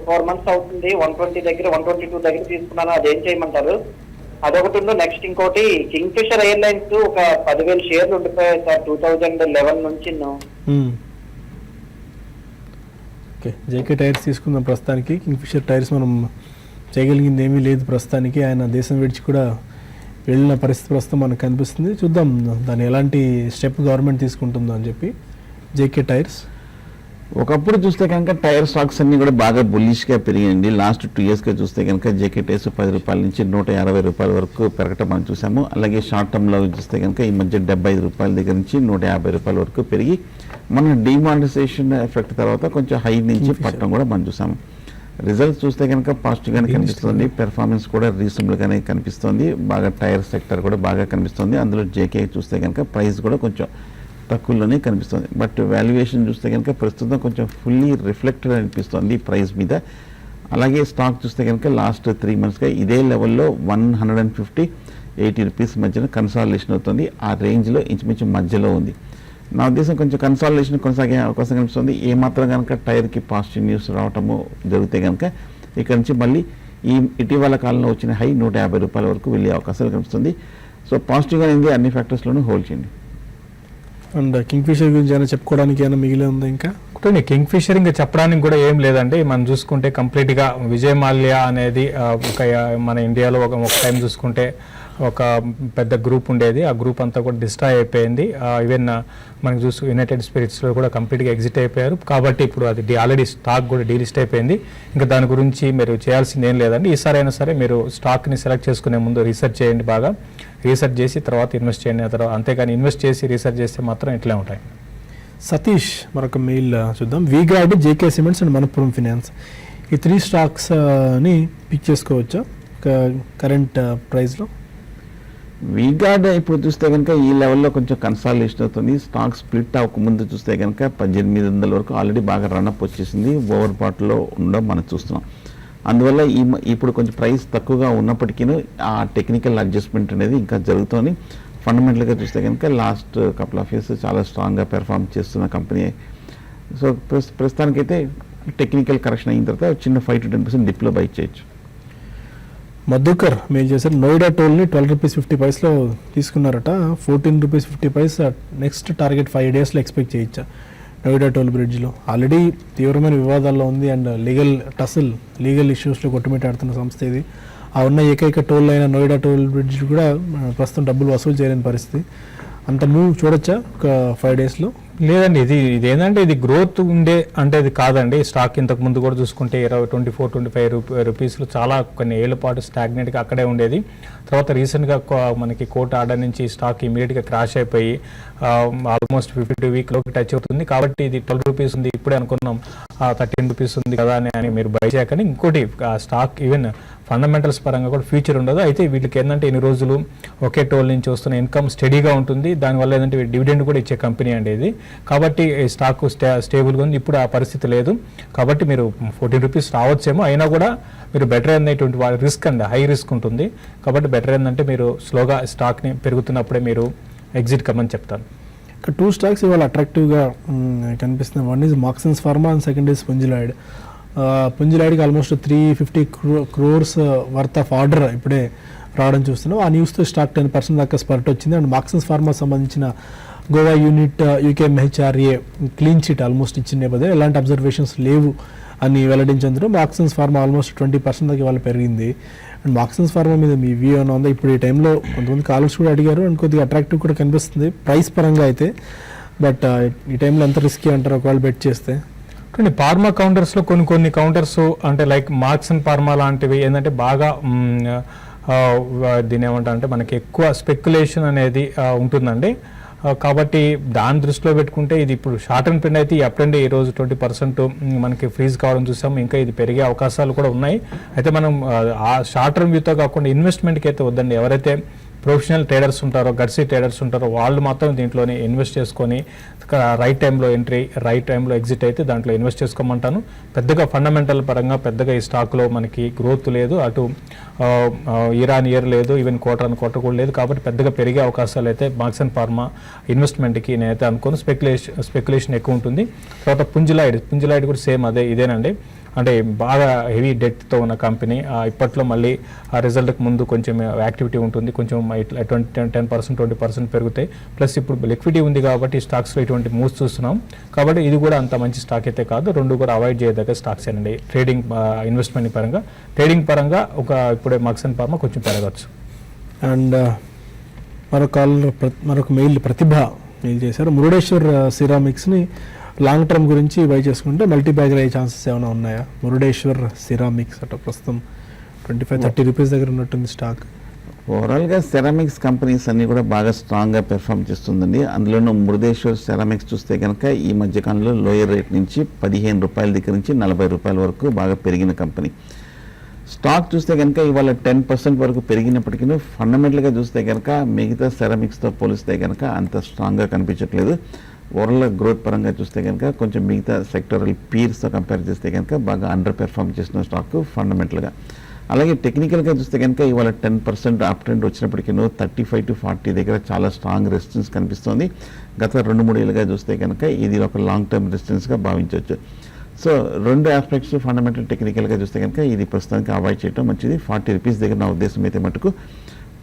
D: 4 months అవుతుంది. 120 దగ్గర 122 దగ్గర తీసుకున్నాను. అదేం చేయమంటారు? అదొకటి. నెక్స్ట్ ఇంకోటి కింగ్ ఫిషర్ ఎయిర్లైన్స్ ఒక 10,000 షేర్లు ఉండిపోయాయి సార్ 2011 నుంచి.
A: ఓకే, జేకే టైర్స్ తీసుకుందాం ప్రస్తుతానికి. కింగ్ ఫిషర్ టైర్స్ మనం చేయగలిగింది ఏమీ లేదు ప్రస్తుతానికి. ఆయన దేశం విడిచి కూడా వెళ్ళిన పరిస్థితి ప్రస్తుతం మనకు కనిపిస్తుంది. చూద్దాం దాన్ని ఎలాంటి స్టెప్ గవర్నమెంట్ తీసుకుంటుందో అని చెప్పి. జేకే టైర్స్
E: ఒకప్పుడు చూస్తే కనుక టైర్ స్టాక్స్ అన్ని కూడా బాగా బుల్లిష్గా పెరిగాయండి. లాస్ట్ 2 yearsగా చూస్తే కనుక జేకే టైర్స్ 10 రూపాయల నుంచి 150 రూపాయల వరకు పెరగటం మనం చూసాము. అలాగే షార్ట్ టర్మ్లో చూస్తే కనుక ఈ మధ్య 75 రూపాయల దగ్గర నుంచి 150 రూపాయల వరకు పెరిగి మన డిమానిటైజేషన్ ఎఫెక్ట్ తర్వాత కొంచెం హై నుంచి పట్టడం కూడా మనం చూసాము. రిజల్ట్స్ చూస్తే కనుక పాజిటివ్గానే కనిపిస్తుంది. పెర్ఫార్మెన్స్ కూడా రీజనబుల్గానే కనిపిస్తుంది. బాగా టైర్ సెక్టర్ కూడా బాగా కనిపిస్తుంది. అందులో జేకే చూస్తే కనుక ప్రైస్ కూడా కొంచెం తక్కువలోనే కనిపిస్తుంది. బట్ వాల్యుయేషన్ చూస్తే కనుక ప్రస్తుతం కొంచెం ఫుల్లీ రిఫ్లెక్టెడ్ అనిపిస్తుంది ప్రైస్ మీద. అలాగే స్టాక్ చూస్తే కనుక లాస్ట్ 3 monthsగా ఇదే లెవెల్లో 150-80 రూపీస్ మధ్యన కన్సాలిడేషన్ అవుతుంది. ఆ రేంజ్లో ఇంచుమించు మధ్యలో ఉంది. నా ఉద్దేశం కొంచెం కన్సాలిడేషన్ కొనసాగే అవకాశం కనిపిస్తుంది. ఏమాత్రం కనుక టైర్కి పాజిటివ్ న్యూస్ రావటము జరిగితే కనుక ఇక్కడ నుంచి మళ్ళీ ఈ ఇటీవల కాలంలో వచ్చిన హై 150 రూపాయల వరకు వెళ్ళే అవకాశాలు కనిపిస్తుంది. సో పాజిటివ్గా ఉంది, అన్ని ఫ్యాక్టర్స్లోనూ హోల్డ్ చేయండి.
A: అండ్ కింగ్ఫిషర్ గురించి ఏమైనా చెప్పుకోవడానికి ఏమైనా మిగిలి ఉందా ఇంకా?
B: ఒకటి కింగ్ ఫిషర్ ఇంకా చెప్పడానికి కూడా ఏం లేదండి. మనం చూసుకుంటే కంప్లీట్గా విజయ్ మాల్యా అనేది మన ఇండియాలో ఒక టైం చూసుకుంటే ఒక పెద్ద గ్రూప్ ఉండేది. ఆ గ్రూప్ అంతా కూడా డిస్ట్రాయ్ అయిపోయింది. ఈవెన్ మనకు చూసి యునైటెడ్ స్పిరిట్స్లో కూడా కంప్లీట్గా ఎగ్జిట్ అయిపోయారు. కాబట్టి ఇప్పుడు అది ఆల్రెడీ స్టాక్ కూడా డీలిస్ట్ అయిపోయింది. ఇంకా దాని గురించి మీరు చేయాల్సింది ఏం లేదండి. ఈసారి అయినా సరే మీరు స్టాక్ని సెలెక్ట్ చేసుకునే ముందు రీసెర్చ్ చేయండి, బాగా రీసెర్చ్ చేసి తర్వాత ఇన్వెస్ట్ చేయండి. ఆ తర్వాత అంతేగాని ఇన్వెస్ట్ చేసి రీసెర్చ్ చేస్తే మాత్రం ఇట్లే ఉంటాయి.
A: సతీష్ మరొక మెయిల్ చూద్దాం. V-Guard, JK cements and Manappuram finance ఈ 3 స్టాక్స్ని పిక్ చేసుకోవచ్చా కరెంట్ ప్రైస్లో?
E: వీగార్డ్ ఇప్పుడు చూస్తే కనుక ఈ లెవెల్లో కొంచెం కన్సాలిడేషన్ అవుతుంది. స్టాక్ స్ప్లిట్ అవ్వకముందు చూస్తే కనుక 1800 వరకు ఆల్రెడీ బాగా రన్అప్ వచ్చేసింది. ఓవర్ బాట్లో ఉండడం మనం చూస్తున్నాం. అందువల్ల ఇప్పుడు కొంచెం ప్రైస్ తక్కువగా ఉన్నప్పటికీ ఆ టెక్నికల్ అడ్జస్ట్మెంట్ అనేది ఇంకా జరుగుతుంది. ఫండమెంటల్గా చూస్తే కనుక లాస్ట్ కపుల్ ఆఫ్ ఇయర్స్ చాలా స్ట్రాంగ్గా పెర్ఫామ్ చేస్తున్న కంపెనీ. సో ప్రస్తుతానికైతే టెక్నికల్ కరెక్షన్ అయిన తర్వాత చిన్న 5-10% డిప్లో బై చేయొచ్చు.
A: మధుకర్ మెయిల్ చేశారు. నోయిడా టోల్ని 12 రూపీస్ 50 పైస్లో తీసుకున్నారట. 14 రూపీస్ 50 పైస్ నెక్స్ట్ టార్గెట్ 5 డేస్లో ఎక్స్పెక్ట్ చేయొచ్చా? నోయిడా టోల్ బ్రిడ్జ్లో ఆల్రెడీ తీవ్రమైన వివాదాల్లో ఉంది అండ్ లీగల్ ఇష్యూస్లో కొట్టుమిట్టాడుతున్న సంస్థ ఇది. ఆ ఉన్న ఏకైక టోల్ అయిన నోయిడా టోల్ బ్రిడ్జ్ కూడా ప్రస్తుతం డబ్బులు వసూలు చేయలేని పరిస్థితి. అంత మూవ్ చూడొచ్చా ఒక 5 డేస్లో?
B: లేదండి, ఇది ఏంటంటే ఇది గ్రోత్ ఉండే అంటే ఇది కాదండి. స్టాక్ ఇంతకు ముందు కూడా చూసుకుంటే 24-25 రూపీస్లో చాలా కొన్ని ఏళ్ల పాటు స్టాగ్నెట్గా అక్కడే ఉండేది. తర్వాత రీసెంట్గా మనకి కోర్టు ఆర్డర్ నుంచి స్టాక్ ఇమీడియట్గా క్రాష్ అయిపోయి ఆల్మోస్ట్ 52 వీక్లోకి టచ్ అవుతుంది. కాబట్టి ఇది 12 రూపీస్ ఉంది, ఇప్పుడే అనుకున్నాం 13 రూపీస్ ఉంది కదా అని మీరు బై చేయకండి. ఇంకోటి స్టాక్ ఈవెన్ ఫండమెంటల్స్ పరంగా కూడా ఫ్యూచర్ ఉండదు. అయితే వీటికి ఏంటంటే ఇన్ని రోజులు ఒకే టోల్ నుంచి వస్తున్న ఇన్కమ్ స్టడీగా ఉంటుంది. దానివల్ల ఏంటంటే డివిడెండ్ కూడా ఇచ్చే కంపెనీ అండి ఇది. కాబట్టి స్టాక్ స్టేబుల్గా ఉంది. ఇప్పుడు ఆ పరిస్థితి లేదు. కాబట్టి మీరు 14 రూపీస్ రావచ్చేమో, అయినా కూడా మీరు బెటర్ ఏంటంటే రిస్క్ అండి, హై రిస్క్ ఉంటుంది. కాబట్టి బెటర్ ఏంటంటే మీరు స్లోగా స్టాక్ని పెరుగుతున్నప్పుడే మీరు ఎగ్జిట్ కమ్మని చెప్తాను.
A: ఇక్కడ 2 స్టాక్స్ ఇవాళ అట్రాక్టివ్గా కనిపిస్తుంది. One is Marksans pharma and second is Punj Lloyd. పుంజిలాయిడ్కి almost 350 crores worth of order ఇప్పుడే రావడం చూస్తున్నాం. ఆ న్యూస్తో స్టాక్ 10% దాకా స్పర్ట్ వచ్చింది. అండ్ మార్క్సన్స్ ఫార్మా సంబంధించిన Goa unit UKMHRA clean chit almost ఇచ్చిన నేపథ్యం ఎలాంటి అబ్జర్వేషన్స్ లేవు అని వెల్లడించేందుకు మార్క్సన్స్ ఫార్మా ఆల్మోస్ట్ 20% దాకా ఇవాళ పెరిగింది. అండ్ మార్క్సన్స్ ఫార్మా మీద మీ వ్యూ ఏమైనా ఉందా? ఇప్పుడు ఈ టైంలో కొంతమంది కాలర్స్ కూడా అడిగారు అండ్ కొద్దిగా అట్రాక్టివ్ కూడా కనిపిస్తుంది ప్రైస్ పరంగా అయితే. బట్ ఈ టైంలో ఎంత రిస్కీ అంటారు ఒకవేళ బెట్ చేస్తే?
B: ఫార్మా కౌంటర్స్లో కొన్ని కౌంటర్స్ అంటే లైక్ మార్క్స్ అండ్ ఫార్మా లాంటివి ఏంటంటే బాగా దీని ఏమంటారంటే మనకి ఎక్కువ స్పెక్యులేషన్ అనేది ఉంటుందండి. కాబట్టి దాని దృష్టిలో పెట్టుకుంటే ఇది ఇప్పుడు షార్ట్ టర్మ్ ట్రెండ్ అయితే అప్ ట్రెండ్ ఈ రోజు 20% మనకి ఫ్రీజ్ కావడం చూసాం. ఇంకా ఇది పెరిగే అవకాశాలు కూడా ఉన్నాయి. అయితే మనం ఆ షార్ట్ టర్మ్ వ్యూతో కాకుండా ఇన్వెస్ట్మెంట్కి అయితే వద్దండి. ఎవరైతే ప్రొఫెషనల్ ట్రేడర్స్ ఉంటారో, గడ్సీ ట్రేడర్స్ ఉంటారో వాళ్ళు మాత్రం దీంట్లోనే ఇన్వెస్ట్ చేసుకొని రైట్ టైంలో ఎంట్రీ, రైట్ టైంలో ఎగ్జిట్ అయితే దాంట్లో ఇన్వెస్ట్ చేసుకోమంటాను. పెద్దగా ఫండమెంటల్ పరంగా పెద్దగా ఈ స్టాక్లో మనకి గ్రోత్ లేదు, అటు ఇయర్ ఆన్ ఇయర్ లేదు, ఈవెన్ క్వార్టర్ ఆన్ క్వార్టర్ కూడా లేదు. కాబట్టి పెద్దగా పెరిగే అవకాశాలు అయితే మార్క్స్ అండ్ ఫార్మా ఇన్వెస్ట్మెంట్కి నేనైతే అనుకోను. స్పెక్యులేషన్ ఎక్కువ ఉంటుంది. తర్వాత పుంజిలాయిడ్ కూడా సేమ్ ఇదేనండి. అంటే బాగా హెవీ డెట్తో ఉన్న కంపెనీ. ఇప్పట్లో మళ్ళీ ఆ రిజల్ట్కి ముందు కొంచెం యాక్టివిటీ ఉంటుంది, కొంచెం 10-20% పెరుగుతాయి. ప్లస్ ఇప్పుడు లిక్విడిటీ ఉంది కాబట్టి స్టాక్స్లో ఇటువంటి మూవ్స్ చూస్తున్నాం. కాబట్టి ఇది కూడా అంత మంచి స్టాక్ అయితే కాదు. రెండు కూడా అవాయిడ్ చేయదగ్గ స్టాక్స్ అండి. ట్రేడింగ్ ఇన్వెస్ట్మెంట్ పరంగా ఇప్పుడే మార్క్స్ అండ్ ఫార్మా కొంచెం పెరగచ్చు.
A: అండ్ మరొక మెయిల్ ప్రతిభ మెయిల్ చేశారు. మురుడేశ్వర్ సిరామిక్స్ని లాంగ్ టర్మ్ గురించి బై చేసుకుంటే మల్టీ బ్యాగర్ అయ్యే ఛాన్సెస్ ఏమైనా ఉన్నాయా? మురుడేశ్వర్ సిరామిక్స్ అట ప్రస్తుతం 25-30 రూపీస్ దగ్గర ఉన్నట్టుంది స్టాక్.
E: ఓవరాల్గా సెరామిక్స్ కంపెనీస్ అన్నీ కూడా బాగా స్ట్రాంగ్గా పెర్ఫామ్ చేస్తుందండి. అందులోనూ మురుడేశ్వర్ సెరామిక్స్ చూస్తే కనుక ఈ మధ్యకాలంలో లోయర్ రేట్ నుంచి 15 రూపాయల దగ్గర నుంచి 40 రూపాయల వరకు బాగా పెరిగిన కంపెనీ. స్టాక్ చూస్తే కనుక ఇవాళ 10% వరకు పెరిగినప్పటికీ ఫండమెంటల్గా చూస్తే కనుక మిగతా సెరామిక్స్తో పోలిస్తే కనుక అంత స్ట్రాంగ్గా కనిపించట్లేదు. ఓవరాల్గా గ్రోత్ పరంగా చూస్తే కనుక కొంచెం మిగతా సెక్టరల్ పీర్స్తో కంపేర్ చేస్తే కనుక బాగా అండర్ పెర్ఫామ్ చేసిన స్టాక్ ఫండమెంటల్గా. అలాగే టెక్నికల్గా చూస్తే కనుక ఇవాళ 10% అప్ ట్రెండ్ వచ్చినప్పటికీ 35 to 40 దగ్గర చాలా స్ట్రాంగ్ రెసిస్టెన్స్ కనిపిస్తుంది. గత 2-3 ఏళ్ళుగా చూస్తే కనుక ఇది ఒక లాంగ్ టర్మ్ రెసిస్టెన్స్గా భావించవచ్చు. సో 2 ఆస్పెక్ట్స్ ఫండమెంటల్ టెక్నికల్గా చూస్తే కనుక ఇది ప్రస్తుతానికి అవాయిడ్ చేయడం మంచిది. 40 రూపీస్ దగ్గర నా ఉద్దేశం అయితే మటుకు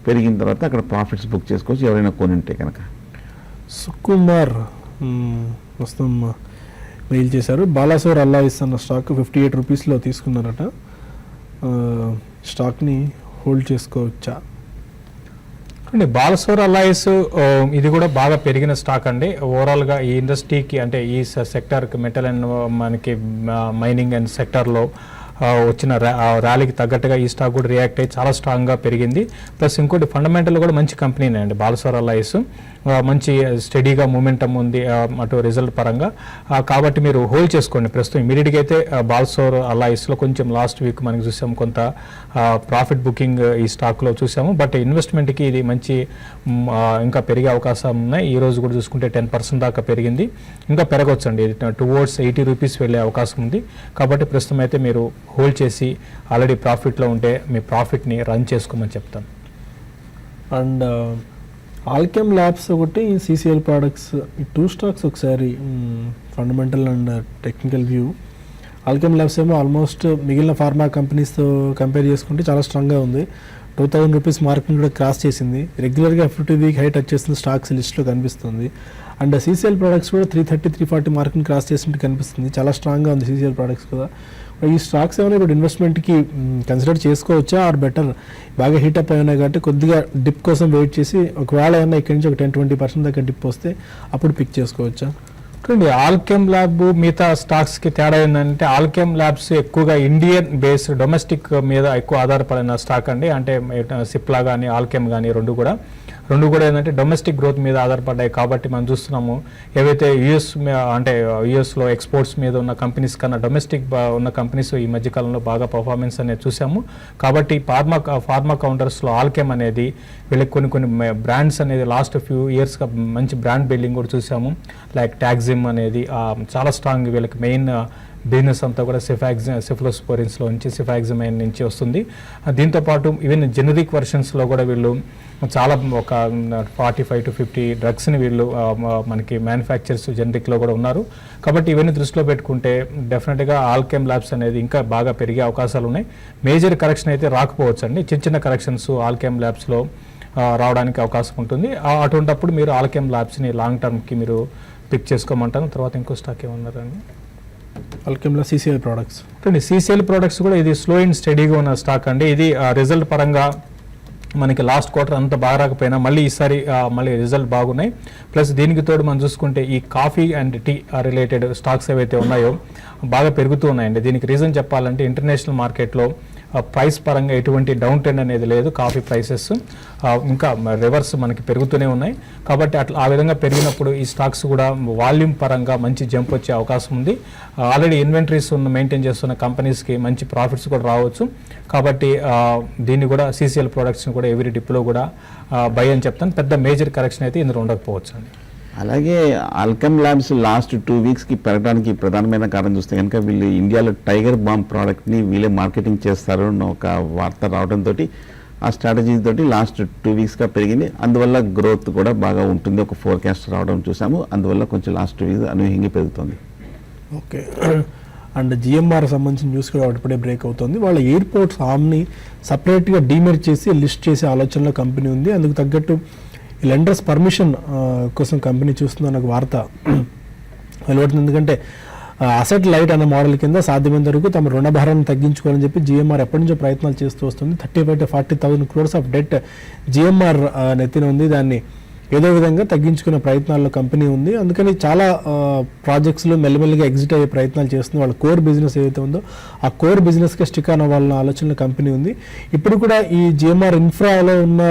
E: పెరిగిన తర్వాత అక్కడ ప్రాఫిట్స్ బుక్ చేసుకోవచ్చు ఎవరైనా కొనింటే కనుక.
A: సుకుమార్ ప్రస్తుతం మెయిల్ చేశారు. బాలాసోర్ అల్లాయిస్ అన్న స్టాక్ 58 రూపీస్లో తీసుకున్నారట. స్టాక్ని హోల్డ్ చేసుకోవచ్చా?
B: అండి బాలసోర్ అలయన్స్ ఇది కూడా బాగా పెరిగిన స్టాక్ అండి. ఓవరాల్గా ఈ ఇండస్ట్రీకి అంటే ఈ సెక్టర్కి మెటల్ అండ్ మనకి మైనింగ్ అండ్ సెక్టర్లో వచ్చిన ర్యాలీకి తగ్గట్టుగా ఈ స్టాక్ కూడా రియాక్ట్ అయ్యి చాలా స్ట్రాంగ్గా పెరిగింది. ప్లస్ ఇంకోటి ఫండమెంటల్ కూడా మంచి కంపెనీనే అండి బాలసోర్ అలయన్స్. మంచి స్టడీగా మూమెంటం ఉంది అటు రిజల్ట్ పరంగా. కాబట్టి మీరు హోల్డ్ చేసుకోండి. ప్రస్తుతం ఇమీడియట్గా అయితే బాల్సోర్ అలయన్స్లో కొంచెం లాస్ట్ వీక్ మనకి చూసాము కొంత ప్రాఫిట్ బుకింగ్ ఈ స్టాక్లో చూసాము. బట్ ఇన్వెస్ట్మెంట్కి ఇది మంచి ఇంకా పెరిగే అవకాశం ఉన్నాయి. ఈ రోజు కూడా చూసుకుంటే 10% దాకా పెరిగింది. ఇంకా పెరగవచ్చు అండి. టువర్డ్స్ 80 రూపీస్ వెళ్ళే అవకాశం ఉంది. కాబట్టి ప్రస్తుతం అయితే మీరు హోల్డ్ చేసి ఆల్రెడీ ప్రాఫిట్లో ఉంటే మీ ప్రాఫిట్ని రన్ చేసుకోమని చెప్తాను.
A: అండ్ ఆల్కెమ్ ల్యాబ్స్ ఒకటి, సిసిఎల్ ప్రోడక్ట్స్, ఈ 2 స్టాక్స్ ఒకసారి fundamental and technical view. Alkem labs ఏమో ఆల్మోస్ట్ మిగిలిన ఫార్మా కంపెనీస్తో కంపేర్ చేసుకుంటే చాలా స్ట్రాంగ్గా ఉంది. 2000 రూపీస్ మార్క్ని కూడా క్రాస్ చేసింది. రెగ్యులర్గా 50 వీక్ హై టచ్ చేసిన స్టాక్స్ లిస్ట్లో కనిపిస్తుంది. అండ్ సిసిఎల్ ప్రోడక్ట్స్ కూడా 330-340 మార్క్ని క్రాస్ చేసినట్టు కనిపిస్తుంది. చాలా స్ట్రాంగ్గా ఉంది సిసిఎల్ ప్రోడక్ట్స్ కూడా. ఈ స్టాక్స్ ఏమైనా ఇప్పుడు ఇన్వెస్ట్మెంట్కి కన్సిడర్ చేసుకోవచ్చా? ఆర్ బెటర్ బాగా హీటప్ అయినాయి కాబట్టి కొద్దిగా డిప్ కోసం వెయిట్ చేసి ఒకవేళ ఏమైనా ఇక్కడి నుంచి ఒక 10-20% దాకా డిప్ వస్తే అప్పుడు పిక్ చేసుకోవచ్చా?
B: చూడండి ఆల్కెమ్ ల్యాబ్ మిగతా స్టాక్స్కి తేడా ఏంటంటే ఆల్కెమ్ ల్యాబ్స్ ఎక్కువగా ఇండియన్ బేస్డ్ డొమెస్టిక్ మీద ఎక్కువ ఆధారపడిన స్టాక్ అండి. అంటే సిప్లా కానీ ఆల్కెమ్ కానీ రెండు కూడా ఏంటంటే డొమెస్టిక్ గ్రోత్ మీద ఆధారపడ్డాయి. కాబట్టి మనం చూస్తున్నాము ఏవైతే యుఎస్లో ఎక్స్పోర్ట్స్ మీద ఉన్న కంపెనీస్ కన్నా డొమెస్టిక్ ఉన్న కంపెనీస్ ఈ మధ్యకాలంలో బాగా పర్ఫార్మెన్స్ అనేది చూసాము. కాబట్టి ఫార్మా కౌంటర్స్లో ఆల్కెమ్ అనేది వీళ్ళకి కొన్ని బ్రాండ్స్ అనేది లాస్ట్ ఫ్యూ ఇయర్స్గా మంచి బ్రాండ్ బిల్డింగ్ కూడా చూసాము. లైక్ ట్యాక్సిమ్ అనేది చాలా స్ట్రాంగ్ వీళ్ళకి మెయిన్ బిజినెస్ అంతా కూడా సిఫ్లోస్పోరిన్స్లో నుంచి సిఫాక్సిమైన్ నుంచి వస్తుంది. దీంతోపాటు ఈవెన్ జెనరిక్ వర్షన్స్లో కూడా వీళ్ళు చాలా ఒక 45 to 50 డ్రగ్స్ని వీళ్ళు మనకి మ్యానుఫ్యాక్చర్స్ జెనరిక్లో కూడా ఉన్నారు. కాబట్టి ఇవన్నీ దృష్టిలో పెట్టుకుంటే డెఫినెట్గా ఆల్కెమ్ ల్యాబ్స్ అనేది ఇంకా బాగా పెరిగే అవకాశాలు ఉన్నాయి. మేజర్ కరెక్షన్ అయితే రాకపోవచ్చు అండి. చిన్న కరెక్షన్స్ ఆల్కెమ్ ల్యాబ్స్లో రావడానికి అవకాశం ఉంటుంది. అటువంటిప్పుడు మీరు ఆల్కెమ్ ల్యాబ్స్ని లాంగ్ టర్మ్కి మీరు పిక్ చేసుకోమంటాను. తర్వాత ఇంకో స్టాక్ ఏమన్నారండి?
A: ఆల్కెమ్లో సిసిఎల్ ప్రోడక్ట్స్.
B: సిసిఎల్ ప్రోడక్ట్స్ కూడా ఇది స్లో అండ్ స్టడీగా ఉన్న స్టాక్ అండి. ఇది రిజల్ట్ పరంగా మనకి లాస్ట్ క్వార్టర్ అంత బాగా రాకపోయినా మళ్ళీ ఈసారి మళ్ళీ రిజల్ట్ బాగున్నాయి. ప్లస్ దీనికి తోడు మనం చూసుకుంటే ఈ coffee and tea related stocks ఏవైతే ఉన్నాయో బాగా పెరుగుతూ ఉన్నాయండి. దీనికి రీజన్ చెప్పాలంటే ఇంటర్నేషనల్ మార్కెట్లో ప్రైస్ పరంగా ఎటువంటి డౌన్ ట్రెండ్ అనేది లేదు. కాఫీ ప్రైసెస్ ఇంకా రివర్స్ మనకి పెరుగుతూనే ఉన్నాయి. కాబట్టి అట్లా ఆ విధంగా పెరిగినప్పుడు ఈ స్టాక్స్ కూడా వాల్యూమ్ పరంగా మంచి జంప్ వచ్చే అవకాశం ఉంది. ఆల్రెడీ ఇన్వెంటరీస్ మెయింటైన్ చేస్తున్న కంపెనీస్కి మంచి ప్రాఫిట్స్ కూడా రావచ్చు. కాబట్టి దీన్ని కూడా సిసిఎల్ ప్రోడక్ట్స్ని కూడా ఎవ్రీ డిప్లో కూడా బై అని చెప్తాను. పెద్ద మేజర్ కరెక్షన్ అయితే ఇందులో ఉండకపోవచ్చు అండి.
E: అలాగే ఆల్కెమ్ ల్యాబ్స్ లాస్ట్ 2 వీక్స్కి పెరగడానికి ప్రధానమైన కారణం చూస్తే కనుక వీళ్ళు ఇండియాలో టైగర్ బాంబ్ ప్రోడక్ట్ని వీళ్ళే మార్కెటింగ్ చేస్తారు అన్న ఒక వార్త రావడంతో ఆ స్ట్రాటజీ తోటి లాస్ట్ 2 వీక్స్గా పెరిగింది. అందువల్ల గ్రోత్ కూడా బాగా ఉంటుంది. ఒక ఫోర్కాస్ట్ రావడం చూసాము. అందువల్ల కొంచెం లాస్ట్ 2 వీక్స్ అనూహ్యంగా పెరుగుతుంది.
A: ఓకే. అండ్ జిఎంఆర్ సంబంధించిన న్యూస్ కూడా ఇప్పుడే బ్రేక్ అవుతుంది. వాళ్ళ ఎయిర్పోర్ట్స్ ఆమ్ని సపరేట్గా డీమెర్జ్ చేసి లిస్ట్ చేసే ఆలోచనలో కంపెనీ ఉంది. అందుకు తగ్గట్టు ఈ లెండర్స్ పర్మిషన్ కోసం కంపెనీ చూస్తుందని ఒక వార్త వెలువడుతుంది. ఎందుకంటే అసెట్ లైట్ అనే మోడల్ కింద సాధ్యమైనంత వరకు తమ రుణ భారాన్ని తగ్గించుకోవాలని చెప్పి జిఎంఆర్ ఎప్పటి నుంచో ప్రయత్నాలు చేస్తూ వస్తుంది. 35 to 40,000 crores of debt GMR నెత్తిన ఉంది. దాన్ని ఏదో విధంగా తగ్గించుకునే ప్రయత్నాల్లో కంపెనీ ఉంది. అందుకని చాలా ప్రాజెక్ట్స్లో మెల్లమెల్లిగా ఎగ్జిట్ అయ్యే ప్రయత్నాలు చేస్తుంది. వాళ్ళ కోర్ బిజినెస్ ఏదైతే ఉందో ఆ కోర్ బిజినెస్కి స్టిక్ అవ్వాలన్న ఆలోచనలో కంపెనీ ఉంది. ఇప్పుడు కూడా ఈ జిఎంఆర్ ఇన్ఫ్రాలో ఉన్న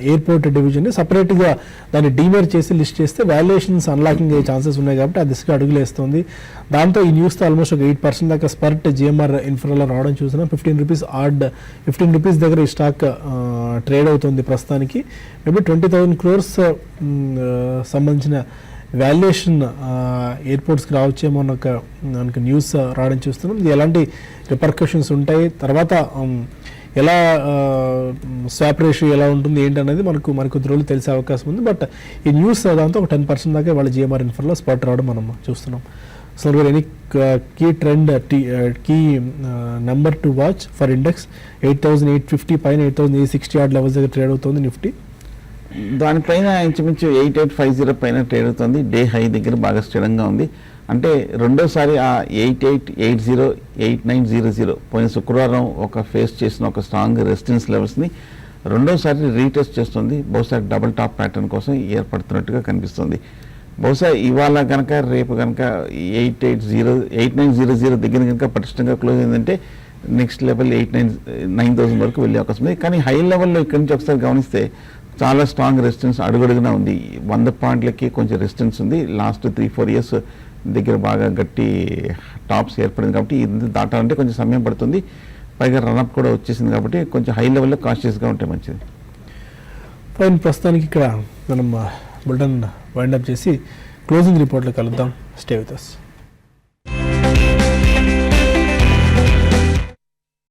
A: ఎయిర్పోర్ట్ డివిజన్ని సపరేట్గా దాన్ని డీమేర్ చేసి లిస్ట్ చేస్తే వాల్యుయేషన్స్ అన్లాకింగ్ అయ్యే ఛాన్సెస్ ఉన్నాయి కాబట్టి ఆ దిశగా అడుగులు వేస్తుంది. దాంతో ఈ న్యూస్తో ఆల్మోస్ట్ ఒక 8% దాకా స్పర్ట్ జిఎంఆర్ ఇన్ఫ్రాలో రావడం చూసినా 15 రూపీస్ దగ్గర ఈ స్టాక్ ట్రేడ్ అవుతుంది ప్రస్తుతానికి. మేబీ 20,000 crores సంబంధించిన వాల్యుయేషన్ ఎయిర్పోర్ట్స్కి రావచ్చేమో మనకు న్యూస్ రావడం చూస్తున్నాం. ఇది ఎలాంటి రిపర్కషన్స్ ఉంటాయి, తర్వాత ఎలా స్వాప్ రేషియో ఎలా ఉంటుంది ఏంటనేది మనకు మరికొద్ది రోజులు తెలిసే అవకాశం ఉంది. బట్ ఈ న్యూస్ దాంతో ఒక 10% దాకా వాళ్ళ జిఎంఆర్ ఇన్ఫ్రాలో స్పాట్ రావడం మనం చూస్తున్నాం. So any key trend key number to watch for index 8,850 పైన 8,860 ఆడ్ లెవెల్స్ దగ్గర ట్రేడ్ అవుతుంది నిఫ్టీ.
E: దానిపైన ఇంచుమించు 8850 పైన ట్రేడ్ అవుతుంది. డే హై దగ్గర బాగా స్థిరంగా ఉంది. అంటే రెండోసారి ఆ 8880 8900 పోయిన శుక్రవారం ఒక ఫేస్ చేసిన ఒక స్ట్రాంగ్ రెసిస్టెన్స్ లెవెల్స్ని రెండోసారి రీటెస్ట్ చేస్తుంది. బహుశా డబుల్ టాప్ ప్యాటర్న్ కోసం ఏర్పడుతున్నట్టుగా కనిపిస్తుంది. బహుశా ఇవాళ కనుక రేపు కనుక 8900 దగ్గర కనుక పటిష్టంగా క్లోజ్ అయిందంటే నెక్స్ట్ లెవెల్ 9,000 వరకు వెళ్ళే అవకాశం ఉంది. కానీ హై లెవెల్లో ఇక్కడి నుంచి ఒకసారి గమనిస్తే చాలా స్ట్రాంగ్ రెసిస్టెన్స్ అడుగడుగునా ఉంది. 100 పాయింట్లకి కొంచెం రెసిస్టెన్స్ ఉంది. లాస్ట్ 3-4 years దగ్గర బాగా గట్టి టాప్స్ ఏర్పడింది కాబట్టి ఇది దాటాలంటే కొంచెం సమయం పడుతుంది. పైగా రన్అప్ కూడా వచ్చేసింది కాబట్టి కొంచెం హై లెవెల్లో కాన్షియస్గా ఉంటే మంచిది.
A: ఫైన్, ప్రస్తుతానికి ఇక్కడ మనం బులెటిన్ వైండప్ చేసి క్లోజింగ్ రిపోర్ట్లో కలుద్దాం. Stay with us.